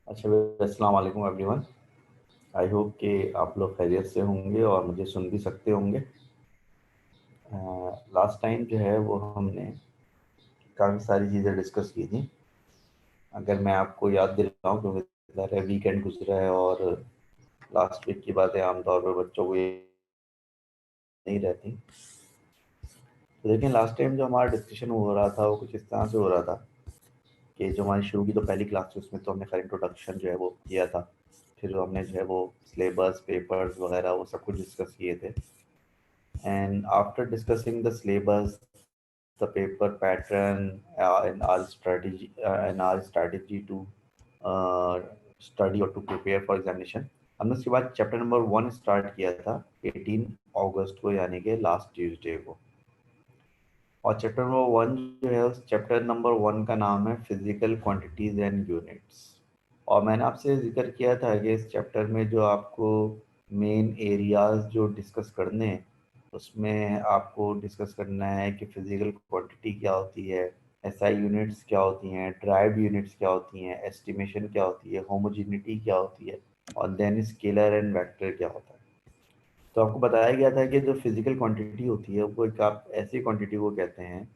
अच्छा, अस्सलाम वालेकुम एवरीवन। आई होप कि आप लोग खैरियत से होंगे और मुझे सुन भी सकते होंगे। लास्ट टाइम जो है वो हमने काफ़ी सारी चीज़ें डिस्कस की थी। अगर मैं आपको याद दिलाऊं तो ज़ाहिर है वीकेंड गुजरा है और लास्ट वीक की बातें आमतौर पर बच्चों को ये नहीं रहती। तो देखें, लास्ट टाइम जो हमारा डिस्कशन हो रहा था वो कुछ इस तरह से हो रहा था कि जो हमारी शुरू की तो पहली क्लास थी उसमें तो हमने खैर इंट्रोडक्शन जो है वो किया था। फिर हमने जो है वो सिलेबस पेपर्स वगैरह वो सब कुछ डिस्कस किए थे। And after discussing the syllabus, the paper pattern, and our strategy to uh, study or to prepare for examination, हमने उसके बाद चैप्टर नंबर 1 स्टार्ट किया था 18 अगस्त को, यानी कि लास्ट ट्यूसडे को। और चैप्टर नंबर 1 जो है उस चैप्टर नंबर 1 का नाम है फिजिकल क्वांटिटीज एंड यूनिट्स। और मैंने आपसे जिक्र किया था कि इस चैप्टर में जो आपको मेन एरियाज जो डिस्कस करने हैं उसमें आपको डिस्कस करना है कि फिजिकल क्वांटिटी क्या होती है, एसआई यूनिट्स क्या होती हैं, ड्राइव यूनिट्स क्या होती हैं, एस्टिमेशन क्या होती है, होमोजेनिटी क्या होती है, और देन स्केलर एंड वेक्टर क्या होता है। तो आपको बताया गया था कि जो फिजिकल क्वांटिटी होती है वो एक आप ऐसी क्वांटिटी को कहते हैं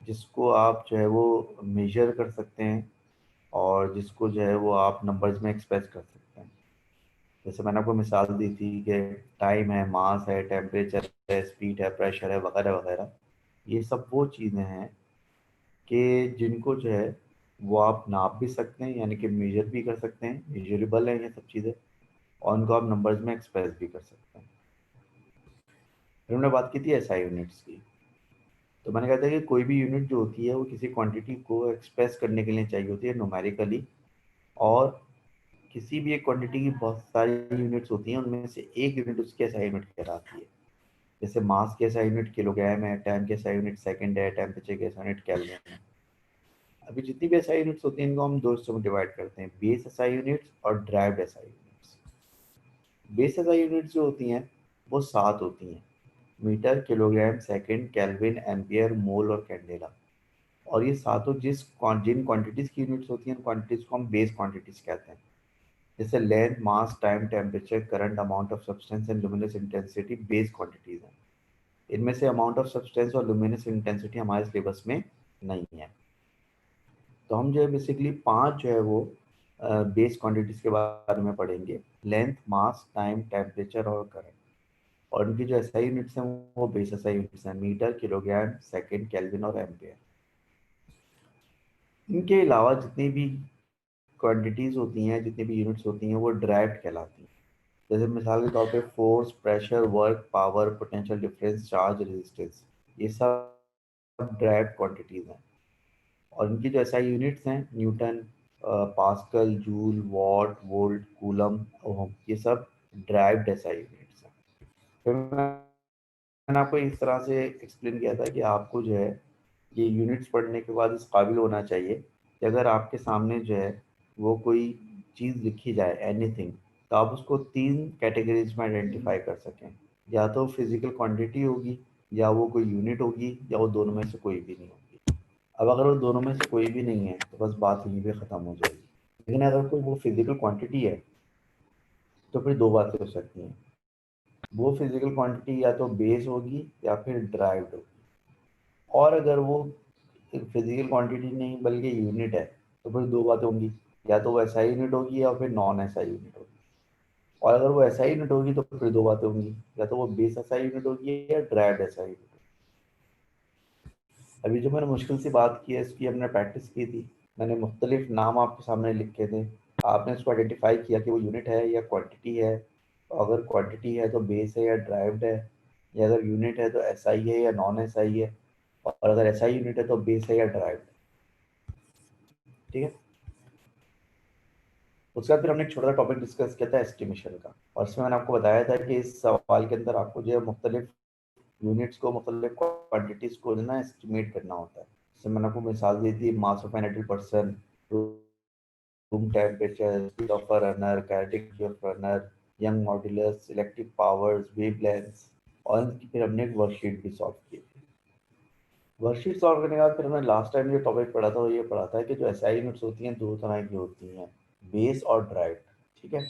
जिसको आप जो है वो मेजर कर सकते हैं और जिसको जो है वो आप नंबर्स में एक्सप्रेस कर सकते हैं। जैसे मैंने आपको मिसाल दी थी कि टाइम है, मास है, टेम्परेचर है, स्पीड है, प्रेशर है, वगैरह वगैरह। ये सब वो चीज़ें हैं कि जिनको जो है वो आप नाप भी सकते हैं, यानी कि मेजर भी कर सकते हैं, मेजरेबल है ये सब चीज़ें, और उनको आप नंबर्स में एक्सप्रेस भी कर सकते हैं। फिर हमने बात की थी एसआई यूनिट्स की। तो मैंने कहा था कि कोई भी यूनिट जो होती है वो किसी क्वांटिटी को एक्सप्रेस करने के लिए चाहिए होती है न्यूमेरिकली। और किसी भी एक क्वांटिटी की बहुत सारी यूनिट्स होती हैं, उनमें से एक यूनिट उसकी एसआई यूनिट कहलाती है। जैसे मास की एसआई यूनिट किलोग्राम है, टाइम की एसआई यूनिट सेकंड है, टेम्परेचर की एसआई यूनिट केल्विन है। अभी जितनी भी एसआई यूनिट्स होती हैं इनको हम दो हिस्सों में डिवाइड करते हैं, बेस एसआई यूनिट्स और derived SI units. Base SI units जो होती हैं वो 7 होती हैं: metre, kilogram, second, kelvin, ampere, mole और कैंडेला। और ये सातों जिन क्वांटिटीज की यूनिट्स होती हैं उन क्वांटिटीज को हम बेस क्वांटिटीज कहते हैं। जैसे length, mass, time, temperature, current, amount of substance and luminous intensity base quantities हैं। इनमें से अमाउंट ऑफ सब्सटेंस और लुमिनस इंटेंसिटी हमारे सिलेबस में नहीं है। तो हम जो है बेसिकली 5 जो है वो बेस क्वांटिटीज के बारे में पढ़ेंगे: लेंथ, मास, टाइम, टेम्परेचर और करंट। और उनकी जो एसआई यूनिट्स हैं वो बेस एसआई यूनिट्स हैं: मीटर, किलोग्राम, सेकंड, केल्विन और एम्पियर। इनके अलावा जितनी भी क्वांटिटीज होती हैं, जितनी भी यूनिट्स होती हैं, वो ड्राइव्ड कहलाती हैं। जैसे मिसाल के तौर पे force, pressure, work, power, potential difference, charge, resistance, ये सब ड्राइव्ड क्वांटिटीज हैं। और इनकी जो एसआई यूनिट्स हैं newton, pascal, joule, watt, volt, coulomb, ohm, ये सब ड्राइव्ड एसआई यूनिट्स हैं। फिर मैंने आपको इस तरह से एक्सप्लेन किया था कि आपको जो है ये यूनिट्स पढ़ने के बाद इस काबिल होना चाहिए कि अगर आपके सामने जो है वो कोई चीज़ लिखी जाए, एनीथिंग, तो आप उसको 3 कैटेगरीज में आइडेंटिफाई कर सकें। या तो फिजिकल क्वांटिटी होगी, या वो कोई यूनिट होगी, या वो दोनों में से कोई भी नहीं होगी। अब अगर वो दोनों में से कोई भी नहीं है तो बस बात यहीं पे ख़त्म हो जाएगी। लेकिन अगर कोई वो फिजिकल क्वांटिटी है तो फिर दो बातें हो सकती हैं: वो फिजिकल क्वांटिटी या तो बेस होगी या फिर ड्राइव्ड होगी। और अगर वो फिजिकल क्वांटिटी नहीं बल्कि यूनिट है तो फिर दो बातें होंगी: या तो वो एसआई यूनिट होगी या फिर नॉन एसआई यूनिट होगी। और अगर वो एसआई यूनिट होगी तो फिर दो बातें होंगी: या तो वो बेस एसआई यूनिट होगी या ड्राइव्ड एसआई यूनिट। अभी जो मैंने मुश्किल सी बात की है इसकी हमने प्रैक्टिस की थी। मैंने मुख्तलिफ नाम आपके सामने लिखे थे, आपने इसको आइडेंटिफाई किया कि वो यूनिट है या क्वांटिटी है। तो अगर क्वांटिटी है तो बेस है या ड्राइव्ड है, या अगर यूनिट है तो एसआई है या नॉन एसआई है, और अगर एसआई यूनिट है तो बेस है या ड्राइव्ड। ठीक है। उसके बाद फिर हमने एक छोटा सा टॉपिक डिस्कस किया था एस्टिमेशन का, और इसमें मैंने आपको बताया था कि इस सवाल के अंदर आपको जो है मुख्तलिफ यूनिट्स को, मुख्तलिफ क्वान्टिटीज़ को जो ना एस्टिमेट करना होता है। जैसे मैंने आपको मिसाल दी थी mass of an adult person, room temperature, speed of a runner, kinetic of runner, young modulus, selective powers, wavelengths. और इनकी फिर हमने एक वर्कशीट भी सॉल्व की थी। वर्कशीट सॉल्व करने के बाद फिर हमने लास्ट टाइम जो टॉपिक पढ़ा था वो ये पढ़ा था कि जो एसआई यूनिट्स होती हैं दो तरह की होती हैं: बेस और ड्राइव। ठीक है,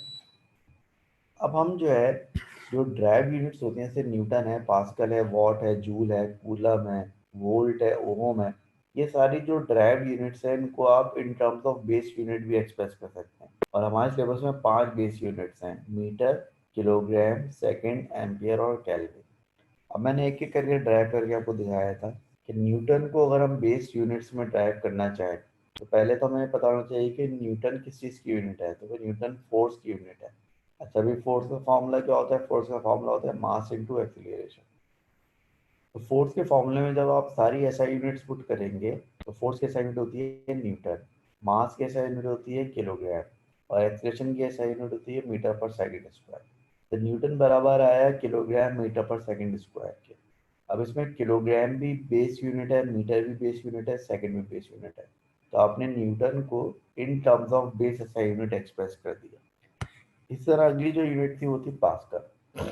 अब हम जो है जो ड्राइव यूनिट्स होते हैं जैसे न्यूटन है, पास्कल है, वॉट है, जूल है, कूलम है, वोल्ट है, ओम है, ये सारी जो ड्राइव यूनिट्स हैं इनको आप in terms of base unit भी एक्सप्रेस कर सकते हैं। और हमारे सिलेबस में 5 बेस यूनिट्स हैं, मीटर, किलोग्राम, सेकंड, एम्पियर और केल्विन। अब मैंने एक एक करके ड्राइव करके आपको दिखाया था कि न्यूटन को अगर हम बेस यूनिट्स में ड्राइव करना चाहें तो पहले तो हमें पता होना चाहिए कि न्यूटन किस चीज़ की यूनिट है, तो फिर न्यूटन फोर्स की यूनिट है। अच्छा, अभी फोर्स का फॉर्मूला क्या होता है? फोर्स का फॉर्मूला होता है मास इनटू एक्सीलरेशन। तो फोर्स के फॉर्मूले में जब आप सारी एसआई यूनिट्स पुट करेंगे तो फोर्स की एसआई यूनिट होती है न्यूटन, मास की एसआई यूनिट होती है किलोग्राम, और एक्सीलरेशन की एसआई यूनिट होती है मीटर पर सेकंड स्क्वायर। तो न्यूटन बराबर आया किलोग्राम मीटर पर सेकंड स्क्वायर के। अब इसमें किलोग्राम भी बेस यूनिट है, मीटर भी बेस यूनिट है, सेकंड भी बेस यूनिट है। तो आपने न्यूटन को in terms of base SI unit express कर दिया। इस तरह अगली जो यूनिट थी वो थी पास्कल।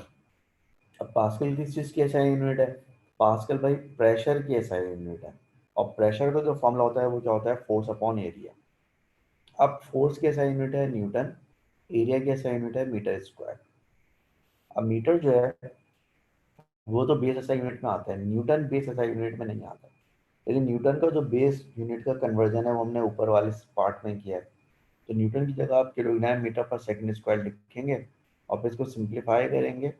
अब पास्कल किस चीज़ की एसआई यूनिट है? पास्कल भाई प्रेशर की एसआई यूनिट है। और प्रेशर का जो फॉर्मूला होता है वो क्या होता है? Force upon area. अब फोर्स की एसआई यूनिट है न्यूटन, एरिया की एसआई यूनिट है मीटर स्क्वायर। अब मीटर जो है वो तो बेस एसआई यूनिट में आता है, न्यूटन बेस एसआई यूनिट में नहीं आता। लेकिन न्यूटन का जो बेस यूनिट का कन्वर्जन है वो हमने ऊपर वाले पार्ट में किया है। तो न्यूटन की जगह आप किलोग्राम मीटर पर सेकंड स्क्वायर लिखेंगे और फिर इसको सिंप्लीफाई करेंगे,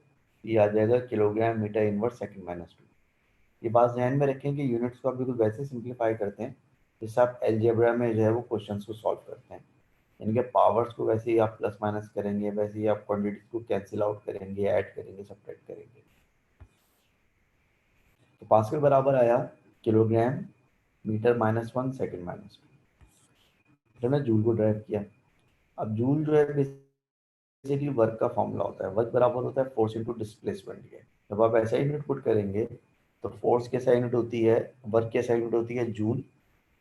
ये आ जाएगा kilogram metre inverse second minus 2। ये बात ध्यान में रखें कि यूनिट्स को आप बिल्कुल वैसे सिंप्लीफाई करते हैं जैसे आप अलजेब्रा में जो है वो क्वेश्चंस को सॉल्व करते हैं। इनके पावर्स को वैसे ही आप प्लस माइनस करेंगे, वैसे ही आप क्वांटिटी को कैंसिल आउट करेंगे, ऐड करेंगे, सब्ट्रैक्ट करेंगे। तो पास्कल बराबर आया kilogram metre minus 1 second minus 2। हमने जूल को ड्राइव किया। अब जूल जो है बेसिकली वर्क का फॉर्मूला होता है, वर्क बराबर होता है फोर्स इंटू डिस्प्लेसमेंट के। जब आप ऐसा यूनिट पुट करेंगे तो फोर्स की ऐसा यूनिट होती है, वर्क की ऐसा यूनिट होती है जूल,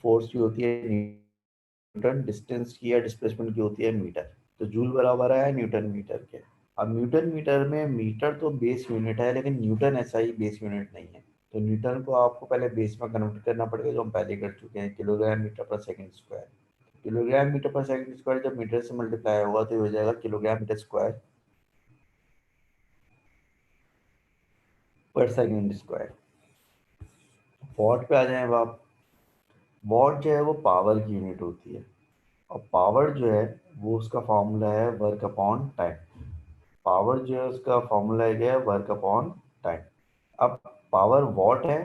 फोर्स की होती है न्यूटन, डिस्टेंस की या डिस्प्लेसमेंट की होती है मीटर। तो जूल बराबर है न्यूटन मीटर के। अब न्यूटन मीटर में मीटर तो बेस यूनिट है लेकिन न्यूटन ऐसा ही बेस यूनिट नहीं है। तो न्यूटन को आपको पहले बेस में कन्वर्ट करना पड़ेगा जो हम पहले कर चुके हैं, किलोग्राम मीटर पर सेकंड स्क्वायर। किलोग्राम मीटर पर सेकंड स्क्वायर जब मीटर से मल्टीप्लाई होगा तो ये हो जाएगा किलोग्राम मीटर स्क्वायर पर सेकंड स्क्वायर। वॉट पे आ जाए अब आप। वॉट जो है वो पावर की यूनिट होती है, और पावर जो है वो उसका फॉर्मूला है वर्क अपॉन टाइम। पावर जो है उसका फॉर्मूला है वर्क अपॉन टाइम। अब पावर वॉट है,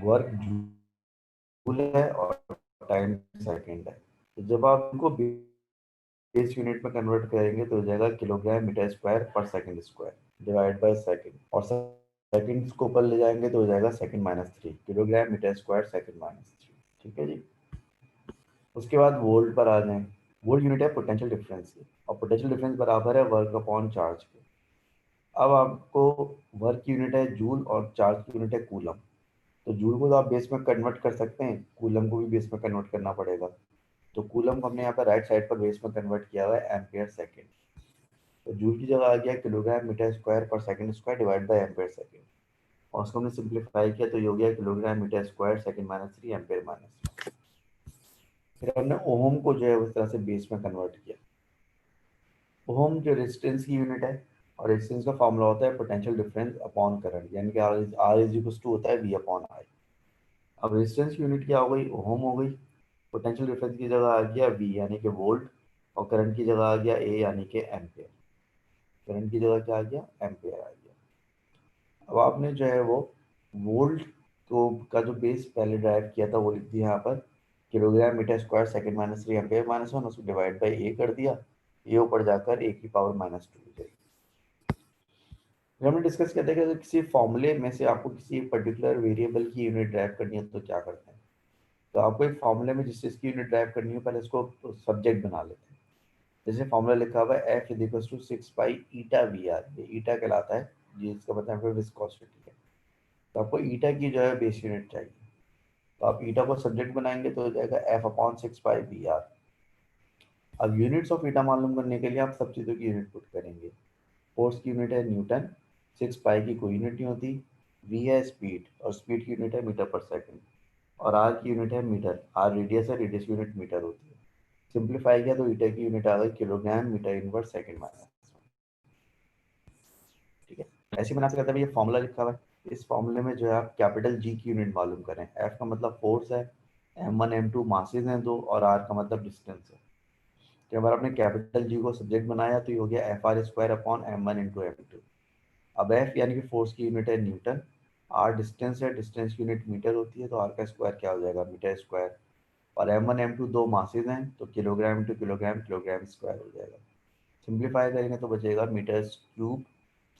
वर्क जूल है और टाइम सेकंड है। तो जब आप इनको बेस यूनिट में कन्वर्ट करेंगे तो हो जाएगा किलोग्राम मीटर स्क्वायर पर second square divide by second, और सेकंड को ऊपर ले जाएंगे तो हो जाएगा second minus 3, kilogram metre square second minus 3। ठीक है जी। उसके बाद वोल्ट पर आ जाएं। वोल्ट यूनिट है पोटेंशियल डिफरेंस की, और पोटेंशियल डिफरेंस बराबर है वर्क अपॉन चार्ज के। अब आपको वर्क की यूनिट है जूल और चार्ज की यूनिट है कूलम। तो जूल को तो आप बेस में कन्वर्ट कर सकते हैं, कूलम को भी बेस में कन्वर्ट करना पड़ेगा। तो कूलम को हमने यहाँ पर राइट साइड पर बेस में कन्वर्ट किया हुआ है एम्पियर सेकेंड। तो जूल की जगह आ गया किलोग्राम मीटर स्क्वायर पर second square divide by ampere second, और उसको हमने सिंप्लीफाई किया तो ये हो गया kilogram metre square second minus 3 ampere minus. फिर हमने ओम को जो है उस तरह से बेस में कन्वर्ट किया। ओम जो रेजिस्टेंस की यूनिट है, और रेजिस्टेंस का फॉर्मूला होता है पोटेंशियल डिफरेंस अपॉन करंट, यानी कि आर इज इक्वल टू होता है वी अपॉन आई। अब रेजिस्टेंस की यूनिट क्या हो गई? ओम हो गई। पोटेंशियल डिफरेंस की जगह आ गया वी यानी कि वोल्ट, और करंट की जगह आ गया ए यानी कि एम्पियर। करंट की जगह क्या आ गया? एम्पियर आ गया। अब आपने जो है वो वोल्ट को का जो बेस पहले ड्राइव किया था वो लिख दिया यहाँ पर, kilogram metre square second minus 3 ampere minus 1, उसको डिवाइड बाई ए कर दिया। ये ऊपर जाकर ए की पावर माइनस 2 हो जाएगी। फिर हमने डिस्कस किया था कि अगर किसी फॉर्मूले में से आपको किसी पर्टिकुलर वेरिएबल की यूनिट ड्राइव करनी है तो क्या करते हैं। तो आपको एक फॉर्मूले में जिस चीज़ की यूनिट ड्राइव करनी हो पहले इसको सब्जेक्ट बना लेते हैं। जैसे फॉर्मूला लिखा हुआ है F is equal to 6 pi eta v r, ये ईटा कहलाता है जिसका मतलब है विस्कोसिटी है। तो आपको ईटा की जो है बेस यूनिट चाहिए, तो आप ईटा को सब्जेक्ट बनाएंगे तो हो जाएगा F upon 6 pi v r. अब यूनिट्स ऑफ ईटा मालूम करने के लिए आप सब चीज़ों की यूनिट पुट करेंगे। फोर्स की यूनिट है न्यूटन, 6 पाई की कोई यूनिट नहीं होती। वी है स्पीड, और स्पीड की यूनिट है मीटर पर सेकंड। और आर की यूनिट है मीटर, आर रेडियस है, रेडियस यूनिट मीटर होती है। सिंप्लीफाई किया तो ईटा की यूनिट आ गई kilogram metre inverse second minus. ठीक है, ऐसे बना सकते हैं। ये फॉर्मूला लिखा हुआ है, इस फॉर्मूले में जो है आप कैपिटल जी की यूनिट मालूम करें। एफ का मतलब फोर्स है, m1 m2 मासेज हैं दो, और आर का मतलब डिस्टेंस है। तो अगर आपने कैपिटल जी को सब्जेक्ट बनाया तो ये हो गया F R square upon m1 into m2। अब एफ यानी कि फोर्स की यूनिट है न्यूटन, आर डिस्टेंस है, डिस्टेंस की यूनिट मीटर होती है, तो आर का स्क्वायर क्या हो जाएगा, मीटर स्क्वायर। और m1 m2 दो मासेज हैं, तो kilogram into kilogram, kilogram square हो जाएगा। सिंप्लीफाई करेंगे तो बचेगा metre cube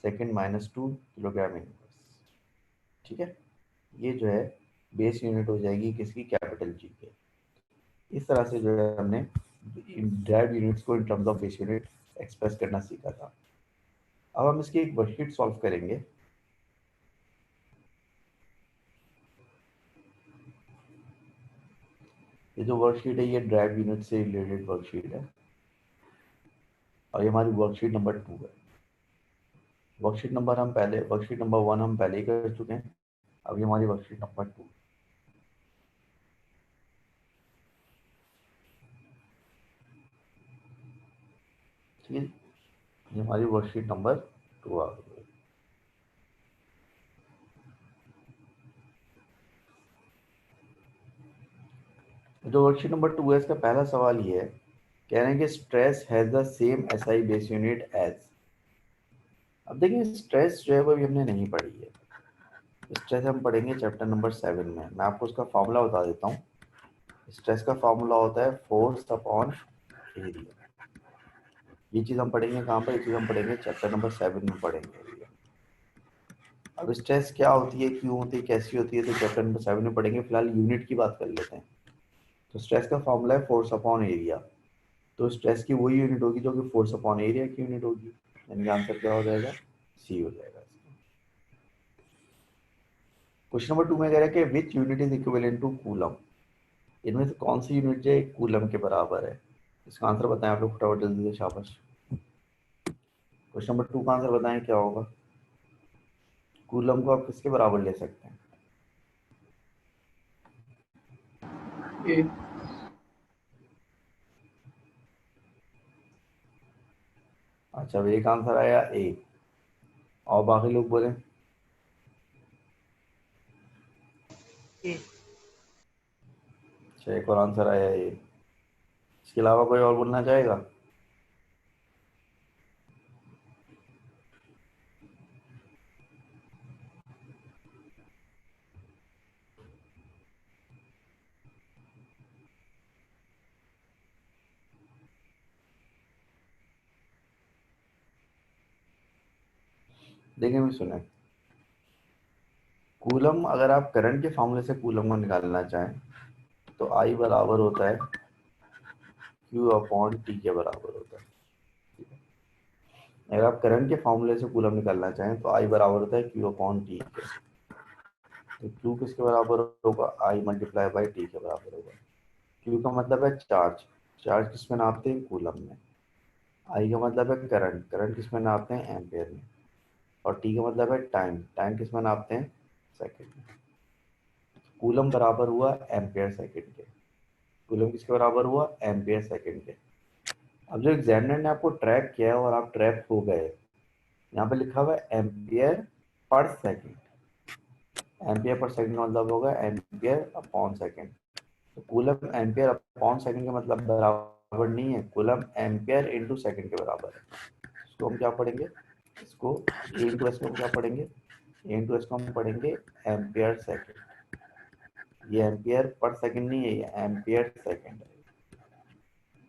second minus 2 kilogram inverse. ठीक है, ये जो है बेस यूनिट हो जाएगी किसकी, कैपिटल जी के। इस तरह से जो है हमने ड्राइव यूनिट्स को in terms of base unit express करना सीखा था। अब हम इसकी एक वर्कशीट सॉल्व करेंगे। ये जो वर्कशीट है ये ड्राइव यूनिट से रिलेटेड वर्कशीट है, और ये हमारी वर्कशीट नंबर 2 है। वर्कशीट नंबर 1 हम पहले ही कर चुके हैं। अब ये हमारी वर्कशीट नंबर 2। ठीक है, ये हमारी वर्कशीट नंबर 2 आ गई। जो वर्कशीट नंबर 2 है इसका पहला सवाल ये है, कह रहे हैं कि stress has the same SI base unit as. अब देखिए स्ट्रेस जो है वो अभी हमने नहीं पढ़ी है, स्ट्रेस हम पढ़ेंगे चैप्टर नंबर 7 में। मैं आपको उसका फॉर्मूला बता देता हूँ। स्ट्रेस का फॉर्मूला होता है फोर्स अपॉन एरिया। ये चीज़ हम पढ़ेंगे कहाँ पर, ये चीज़ हम पढ़ेंगे चैप्टर नंबर 7 में पढ़ेंगे। अब स्ट्रेस क्या होती है, क्यों होती है, कैसी होती है, तो चैप्टर नंबर 7 में पढ़ेंगे। फिलहाल यूनिट की बात कर लेते हैं। तो स्ट्रेस का फॉर्मूला है फोर्स अपॉन एरिया। तो स्ट्रेस की वही यूनिट होगी जो कि फोर्स अपॉन एरिया की यूनिट होगी, यानी आंसर क्या हो जाएगा, सी हो जाएगा। क्वेश्चन नंबर 2 में कह रहा है कि which unit is equivalent to coulomb. इनमें से कौन सी यूनिट जो है कूलम के बराबर है। इसका आंसर बताएं आप लोग फटाफट जल्दी से, शाबाश। क्वेश्चन नंबर 2 का आंसर बताएं क्या होगा। कूलम को आप किसके बराबर ले सकते हैं। ए। अच्छा, अब एक आंसर आया ए, और बाकी लोग बोले। ए। अच्छा, एक और आंसर आया ए। इसके अलावा कोई और बोलना चाहेगा। देखिए मैं सुने, कूलम अगर आप करंट के फॉर्मूले से कूलम को निकालना चाहें तो आई बराबर होता है क्यू अपॉन टी के बराबर होता है। अगर आप करंट के फॉर्मूले से कूलम निकालना चाहें तो आई बराबर होता है क्यू अपॉन टी के। तो क्यू किसके बराबर होगा, आई मल्टीप्लाई बाई टी के बराबर होगा। क्यू का मतलब है चार्ज, चार्ज किस में नापते हैं, कूलम में। आई का मतलब है करंट, करंट किस में नापते हैं, एम्पेयर में। और टी का मतलब है टाइम, टाइम किस में नापते हैं, सेकंड में। कूलम बराबर हुआ एम्पेयर सेकंड के। कूलम किसके बराबर हुआ, एम्पेयर सेकंड के। अब जो एग्जामिनर ने आपको ट्रैप किया है और आप ट्रैप हो गए, यहाँ पे लिखा हुआ है ampere per second. Ampere per second का मतलब होगा एम्पियर अपॉन सेकंड। तो कूलम एम्पियर अपॉन सेकंड का मतलब बराबर नहीं है, कूलम एम्पियर इनटू सेकंड के बराबर है। इसको हम क्या पढ़ेंगे, इसको ए इंटू एस को हम क्या पढ़ेंगे, ए इंटू एस को हम पढ़ेंगे एम्पियर सेकंड। ये एम्पियर पर सेकंड नहीं है, ये एम्पियर सेकंड है।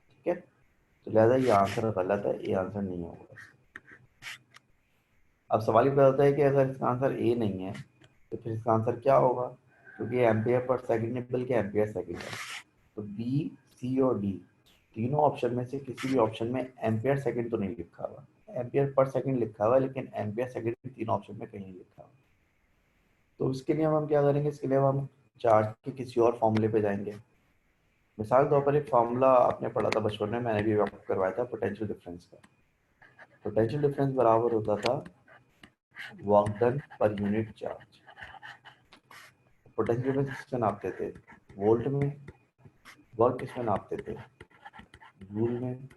ठीक है, तो लिहाजा ये आंसर गलत है, ये आंसर नहीं होगा। अब सवाल ये पैदा होता है कि अगर इसका आंसर ए नहीं है तो फिर इसका आंसर क्या होगा, क्योंकि एम्पियर पर सेकंड नहीं बल्कि एम्पियर सेकंड है। तो बी, सी और डी तीनों ऑप्शन में से किसी भी ऑप्शन में एम्पियर सेकंड तो नहीं लिखा हुआ, एम्पियर पर सेकंड लिखा हुआ है, लेकिन एम्पियर सेकंड तीनों ऑप्शन में कहीं नहीं लिखा हुआ। तो उसके लिए हम क्या करेंगे, इसके लिए हम चार्ज के किसी और फॉर्मूले पे जाएंगे। मिसाल के तौर पर एक फॉर्मूला आपने पढ़ा था बचपन में, मैंने भी आपको करवाया था, पोटेंशियल डिफरेंस का। पोटेंशियल डिफरेंस बराबर होता था work done per unit charge. Potential difference किसमें नापते थे, वोल्ट में। वर्क किसमें नापते थे, जूल में,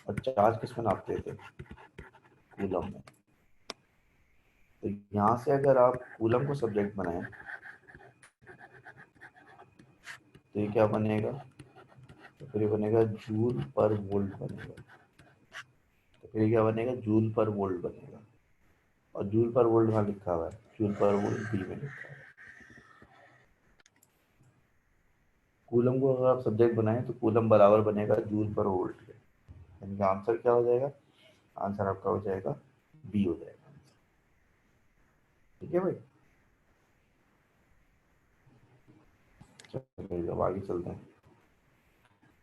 और चार्ज किस में नापते थे? कूलम में। तो यहाँ से अगर आप कूलम को सब्जेक्ट बनाएं तो ये क्या बनेगा? तो फिर ये बनेगा जूल पर वोल्ट बनेगा। तो फिर ये क्या बनेगा? जूल पर वोल्ट बनेगा। और जूल पर वोल्ट वहाँ लिखा हुआ है, जूल पर वोल्ट बी में लिखा हुआ है। कूलम को अगर आप सब्जेक्ट बनाएं तो कूलम बराबर बनेगा जूल पर वोल्ट के। यानी कि आंसर क्या हो जाएगा? आंसर आपका हो जाएगा बी हो जाएगा। ठीक है भाई, चलिए अब आगे चलते हैं।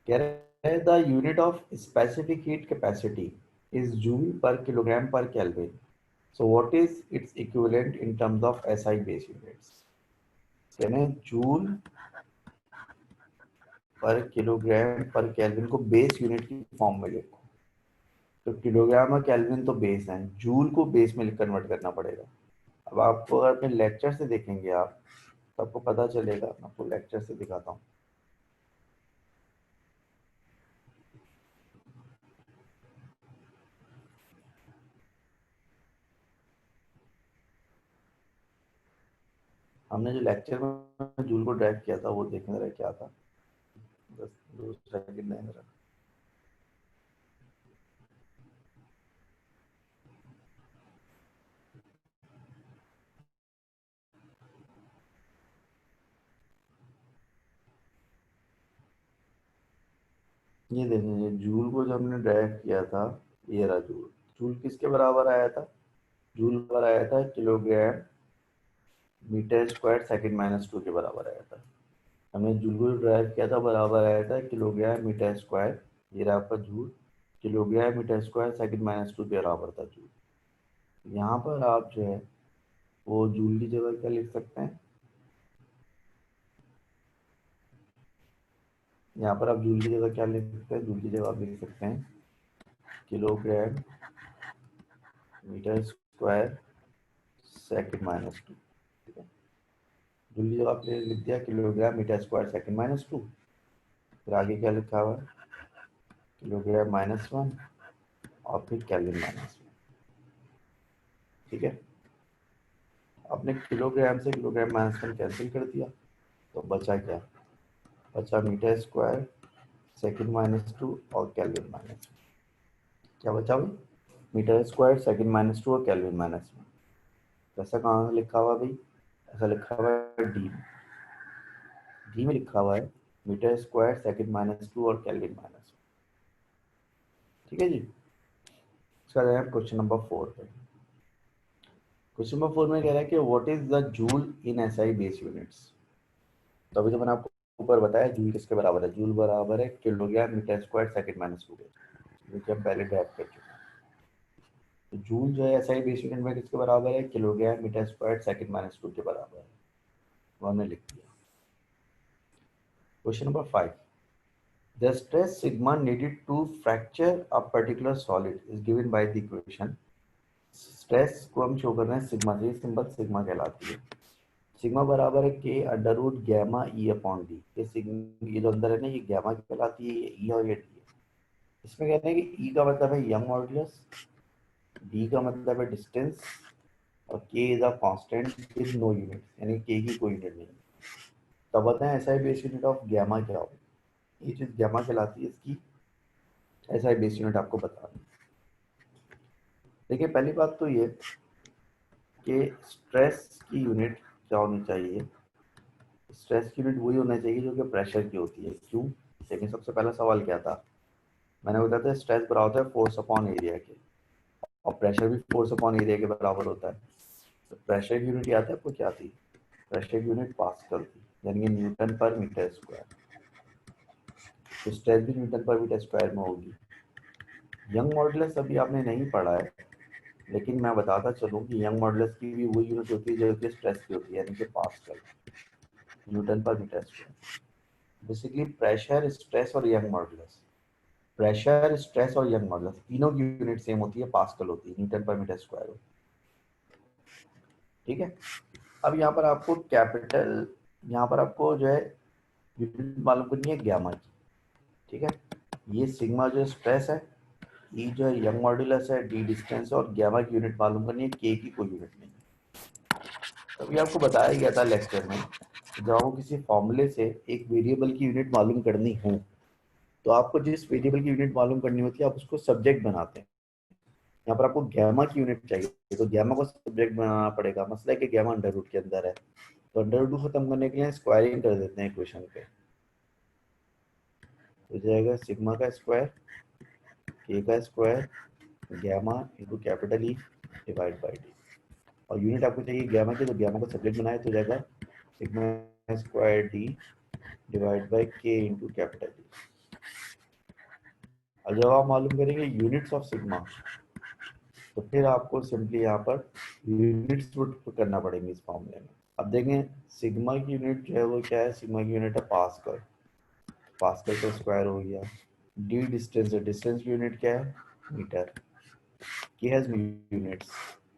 कह रहे हैं the unit of specific heat capacity is joule पर किलोग्राम पर kelvin, so what is its equivalent in terms of SI base units. कह रहे हैं जूल पर किलोग्राम पर केल्विन को बेस यूनिट की फॉर्म में लिखो। तो किलोग्राम और केल्विन तो बेस है, जूल को बेस में कन्वर्ट करना पड़ेगा। अब आपको अगर अपने लेक्चर से देखेंगे आप तो आपको पता चलेगा। मैं आपको लेक्चर से दिखाता हूँ। हमने जो लेक्चर में जूल को ड्राइव किया था वो देखने जरा क्या था। बस 2 सेकंड है जरा। ये देखिए जूल को जो हमने ड्राइव किया था, ये रहा जूल। जूल किसके बराबर आया था? जूल बराबर आया था kilogram metre square second minus 2 के बराबर आया था। हमने जूल को ड्राइव किया था, बराबर आया था किलोग्राम मीटर स्क्वायर, ये रहा आपका joule, kilogram metre square second minus 2 के बराबर था जूल। यहाँ पर आप जो है वो जूल की जगह क्या लिख सकते हैं? यहाँ पर आप जूल की जगह क्या लिख सकते हैं? जूल की जगह आप लिख सकते हैं kilogram metre square second minus 2। ठीक है, जूल की जगह आपने लिख दिया kilogram metre square second minus 2। फिर आगे क्या लिखा हुआ है? किलोग्राम -1 और फिर केल्विन -1। ठीक है, आपने किलोग्राम से किलोग्राम -1 कैंसिल कर दिया तो बचा क्या? बचा मीटर स्क्वायर सेकंड -2 और केल्विन -1। क्या बचा भाई? मीटर स्क्वायर सेकंड -2 और केल्विन -1। ऐसा कहाँ लिखा हुआ भाई? ऐसा लिखा हुआ है डी में। डी में लिखा हुआ है मीटर स्क्वायर सेकंड -2 और केल्विन -1। ठीक है जी, इसका क्वेश्चन नंबर 4 पे। क्वेश्चन नंबर 4 में कह रहा है कि what is the joule in SI base units. तो अभी तो मैंने आपको ऊपर बताया जूल किसके बराबर है। जूल बराबर है किलोग्राम मीटर स्क्वायर सेकंड -2 के, जो कि हम पहले ड्राइव कर चुके हैं। तो जूल जो है एसआई बेस यूनिट में किसके बराबर है? किलोग्राम मीटर स्क्वायर सेकंड -2 के बराबर है। वो हमने लिख दिया। Question number 5, the stress sigma needed to fracture a particular solid is given by the equation। Stress को हम शो कर रहे हैं सिग्मा से, सिंबल सिग्मा कहलाती है। सिग्मा बराबर है K under root gamma E upon D. ये जो अंदर है ना, ये गैमा कहलाती है, ये ई और ये डी है। इसमें कहते हैं कि ई का मतलब है यंग मॉडुलस, डी का मतलब है डिस्टेंस, और K is a constant with no unit, यानी के की कोई यूनिट नहीं। तब बताएं SI base unit of gamma क्या हो। ये चीज गैमा कहलाती है, इसकी एसआई बेस यूनिट आपको बता दें। देखिए पहली बात तो ये कि स्ट्रेस की यूनिट क्या होनी चाहिए? स्ट्रेस की यूनिट वही होना चाहिए जो कि प्रेशर की होती है। क्यों? लेकिन सबसे पहला सवाल क्या था? मैंने बताया था स्ट्रेस बराबर होता है फोर्स अपॉन एरिया के, और प्रेशर भी फोर्स अपॉन एरिया के बराबर होता है। तो प्रेशर की यूनिट याद है आपको क्या थी? प्रेशर की यूनिट पास्कल थी, यानी कि न्यूटन पर मीटर स्क्वायर। तो स्ट्रेस भी न्यूटन पर मीटर स्क्वायर में होगी। यंग मॉडुलस अभी आपने नहीं पढ़ा है, लेकिन मैं बताता चलूँ कि यंग मॉडुलस की भी वही यूनिट होती है जो कि स्ट्रेस की होती है, यानी कि पास्कल, न्यूटन पर metre square. Basically pressure, stress और यंग मॉडुलस, प्रेशर, स्ट्रेस और यंग मॉडुलस तीनों की यूनिट सेम होती है, पास्कल होती है, न्यूटन पर मीटर स्क्वायर होती है। ठीक है, अब यहाँ पर आपको यहाँ पर आपको जो है यूनिट मालूम करनी है गैमा की। ठीक है, ये सिग्मा जो स्ट्रेस है, ई जो है यंग मॉड्यूलस है, डी डिस्टेंस और गैमा की यूनिट मालूम करनी है, के की कोई यूनिट नहीं है। अभी आपको बताया गया था लेक्चर में, जब आपको किसी फॉर्मूले से एक वेरिएबल की यूनिट मालूम करनी हो, तो आपको जिस वेरिएबल की यूनिट मालूम करनी होती है आप उसको सब्जेक्ट बनाते हैं। यहाँ पर आपको गैमा की यूनिट चाहिए, तो गैमा को सब्जेक्ट बनाना पड़ेगा। मसला है कि गैमा अंडर रूट के अंदर है, तो अंडर रूट को खत्म करने के लिए स्क्वायरिंग कर देते हैं इक्वेशन पे। तो जाएगा सिग्मा का स्क्वायर, के का square, gamma into capital E divide by D. और यूनिट आपको चाहिए गैमा की, तो गैमा को सब्जेक्ट बनाए तो जाएगा sigma square D divide by के इंटू कैपिटल ई। और जब आप मालूम करेंगे यूनिट्स ऑफ सिग्मा, तो फिर आपको सिंपली यहाँ पर यूनिट्स पुट करना पड़ेंगे इस फॉर्मूले में। अब देखें सिग्मा की यूनिट जो है वो क्या है, सिग्मा की यूनिट है पास्कल, पास्कल का स्क्वायर हो गया। डी डिस्टेंस है, डिस्टेंस की यूनिट क्या है, मीटर। के हैज यूनिट्स,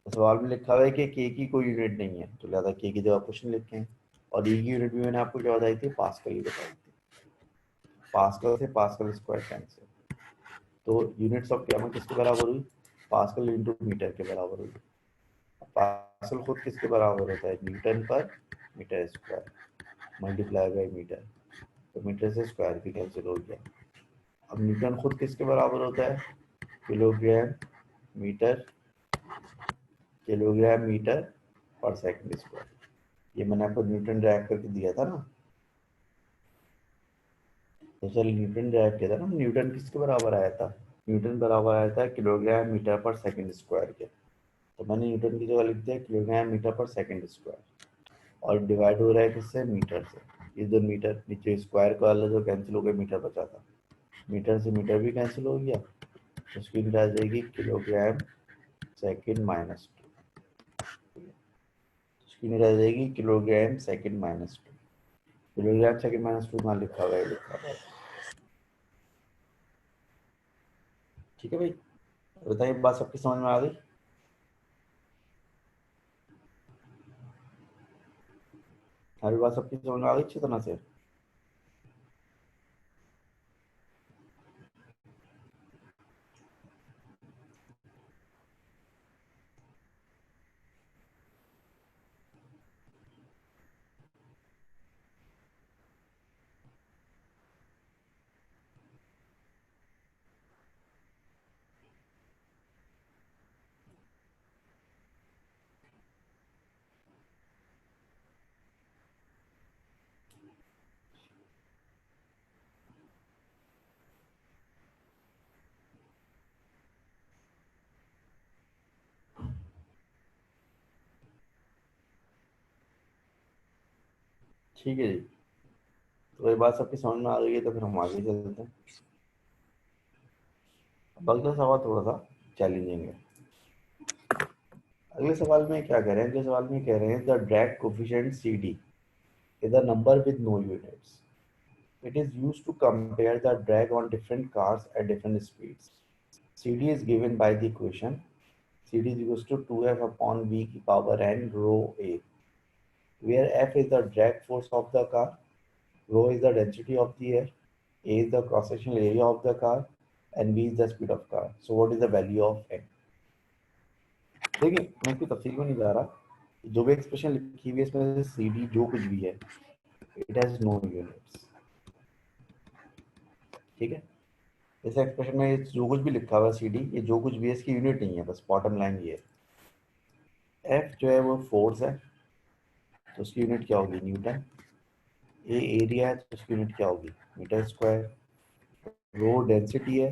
सवाल में लिखा हुआ है कि के की कोई यूनिट नहीं है, तो लिहाजा के की जगह क्वेश्चन लिखे हैं। और ई की यूनिट भी मैंने आपको क्या बताई थी, पास्कल ही बताई थी। पास्कल से पास्कल स्क्वायर कैंसिल, तो यूनिट्स ऑफ गैमा किसके बराबर हुई, पास्कल इंटू मीटर के बराबर हुई। पास्कल खुद किसके बराबर होता है, न्यूटन पर metre square multiply by metre, तो मीटर से स्क्वायर भी कैंसिल हो गया। अब न्यूटन खुद किसके बराबर होता है, किलोग्राम मीटर, किलोग्राम मीटर पर सेकंड स्क्वायर। ये मैंने आपको न्यूटन ड्राइव करके दिया था ना, तो चल न्यूटन ड्राइव किया था ना, न्यूटन किसके बराबर आया था, न्यूटन बराबर आया था किलोग्राम मीटर पर सेकंड स्क्वायर के। तो मैंने न्यूटन की जगह लिख दिया किलोग्राम मीटर पर सेकंड स्क्वायर, और डिवाइड हो रहा है किससे, मीटर से। ये दो मीटर नीचे स्क्वायर का वाला जो कैंसिल हो गया, मीटर बचा था, मीटर से मीटर भी कैंसिल हो गया, तो उसकी यूनिट आ जाएगी किलोग्राम सेकंड माइनस 2। उसकी यूनिट आ जाएगी kilogram second minus 2। Kilogram second minus 2 कहाँ लिखा हुआ है, लिखा हुआ है। ठीक है भाई, बताइए बात सबकी समझ में आ गई। हमारी बात सबकी समझ में आ गई अच्छी तरह से। ठीक है जी, तो ये बात सबकी समझ में आ गई है, तो फिर हम आगे चलते हैं। अब अगला सवाल थोड़ा सा चैलेंजिंग है। अगले सवाल में क्या कह रहे हैं, अगले सवाल में कह रहे हैं the drag coefficient C D is a number with no units. It is used to compare the drag on different cars at different speeds. CD is given by the equation CD is equals to 2f upon v की power n rho a, where f is the drag force of the car, rho is the density of the air, a is the cross-sectional area of the car, and v is the speed of car. So what is the value of n? देखिए मैं इसकी तफसील में नहीं जा रहा, जो भी एक्सप्रेशन लिखी हुई है इसमें सी डी जो कुछ भी है, इट हैज नो यूनिट्स। ठीक है, इस एक्सप्रेशन में जो कुछ भी लिखा हुआ है सी डी, ये जो कुछ भी है इसकी यूनिट नहीं है, बस बॉटम लाइन ये है। एफ जो है वो फोर्स है, तो उसकी यूनिट क्या होगी, न्यूटन। ए एरिया है, तो उसकी यूनिट क्या होगी, मीटर स्क्वायर। रो डेंसिटी है,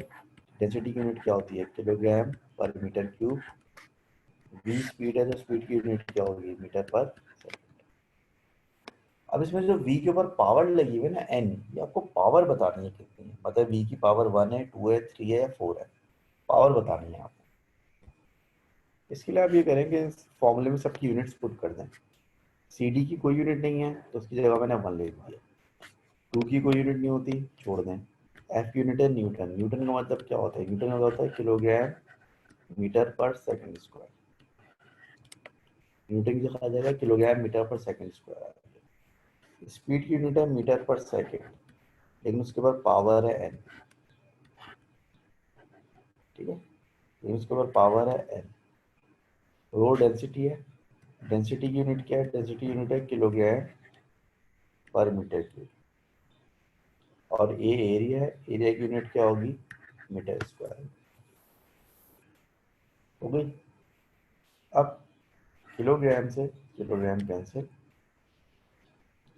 डेंसिटी की यूनिट क्या होती है, kilogram per metre cube. We speed है, तो स्पीड की यूनिट क्या होगी, मीटर पर सेकंड। अब इसमें जो v के ऊपर पावर लगी हुई है ना n, ये आपको पावर बतानी है कितनी है, मतलब v की पावर 1 है, 2 है, 3 है या 4 है, पावर बतानी है आपको। इसके लिए आप ये करेंगे इस फॉर्मूले में सबकी यूनिट्स पुट कर दें। सी डी की कोई यूनिट नहीं है, तो उसकी जगह मैंने 1 लिख दिया। 2 की कोई यूनिट नहीं होती, छोड़ दें। एफ की यूनिट है न्यूटन, न्यूटन का मतलब क्या होता है, न्यूटन का होता है किलोग्राम मीटर पर सेकंड स्क्वायर। न्यूटन की जगह आ जाएगा किलोग्राम मीटर पर सेकंड स्क्वायर। स्पीड की यूनिट है मीटर पर सेकंड, लेकिन उसके बाद पावर है n। ठीक है, यूनिट्स के ऊपर पावर है एन। रो डेंसिटी है, डेंसिटी की यूनिट क्या है, डेंसिटी यूनिट है किलोग्राम पर मीटर क्यूब। और ए एरिया है, एरिया की यूनिट क्या होगी, मीटर स्क्वायर। हो गई। अब किलोग्राम से किलोग्राम कैंसिल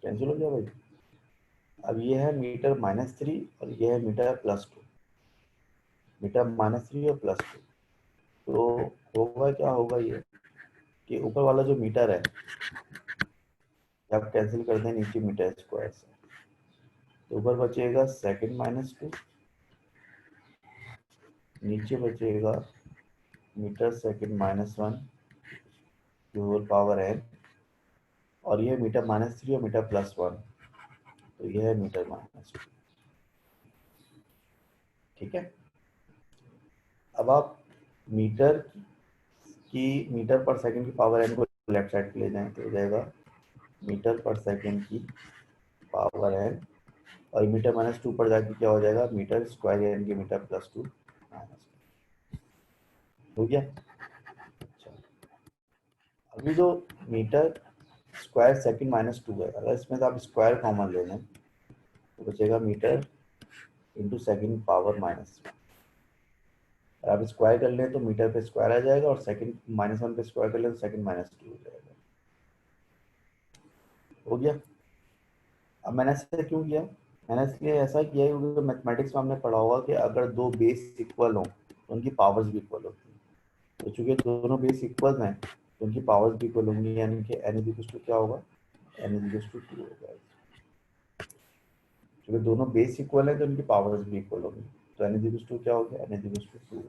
कैंसिल हो गया भाई। अब ये है मीटर -3 और ये है मीटर +2, मीटर -3 और +2। तो होगा क्या, होगा ये कि ऊपर वाला जो मीटर है आप कैंसिल कर दें नीचे मीटर स्क्वायर से, तो ऊपर बचेगा सेकंड -2, नीचे बचेगा मीटर सेकंड -1 की होल पावर n, और ये मीटर -3 और मीटर +1, तो ये है मीटर -2। ठीक है। अब आप मीटर की मीटर पर सेकंड की पावर n को लेफ्ट साइड पे ले जाएं तो हो जाएगा मीटर पर सेकंड की पावर n, और मीटर -2 पर जाके क्या हो जाएगा, मीटर स्क्वायर n के मीटर +2 हो गया। अच्छा, अभी जो मीटर स्क्वायर सेकंड -2 है, अगर इसमें से आप स्क्वायर कॉमन ले लें तो बचेगा मीटर इंटू सेकंड पावर -1। अगर आप स्क्वायर कर लें तो मीटर पे स्क्वायर आ जाएगा, और सेकंड -1 पे स्क्वायर कर लें तो सेकंड -2 हो जाएगा। हो गया। अब मैंने ऐसा क्यों किया, मैंने इसलिए ऐसा किया क्योंकि मैथमेटिक्स में हमने पढ़ा होगा कि अगर दो बेस इक्वल हों तो उनकी पावर्स भी इक्वल होती हैं। तो चूंकि दोनों बेस इक्वल हैं तो उनकी पावर्स भी इक्वल होंगी, यानी कि n इक्वल्स टू क्या होगा, n इक्वल्स टू 2 होगा। क्योंकि दोनों बेस इक्वल है तो उनकी पावर्स भी इक्वल होंगी, तो n इक्वल्स टू क्या हो गया, n इक्वल्स टू 2।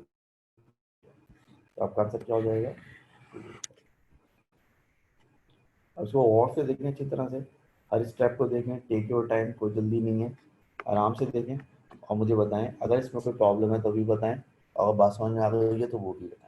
तो आपका आंसर क्या हो जाएगा। अब उसको और से देखें अच्छी तरह से, हर स्टेप को देखें, टेक योर टाइम, कोई जल्दी नहीं है, आराम से देखें और मुझे बताएं। अगर इसमें कोई प्रॉब्लम है तो भी बताएं, और बात समझ में आ गई है तो वो भी बताएं।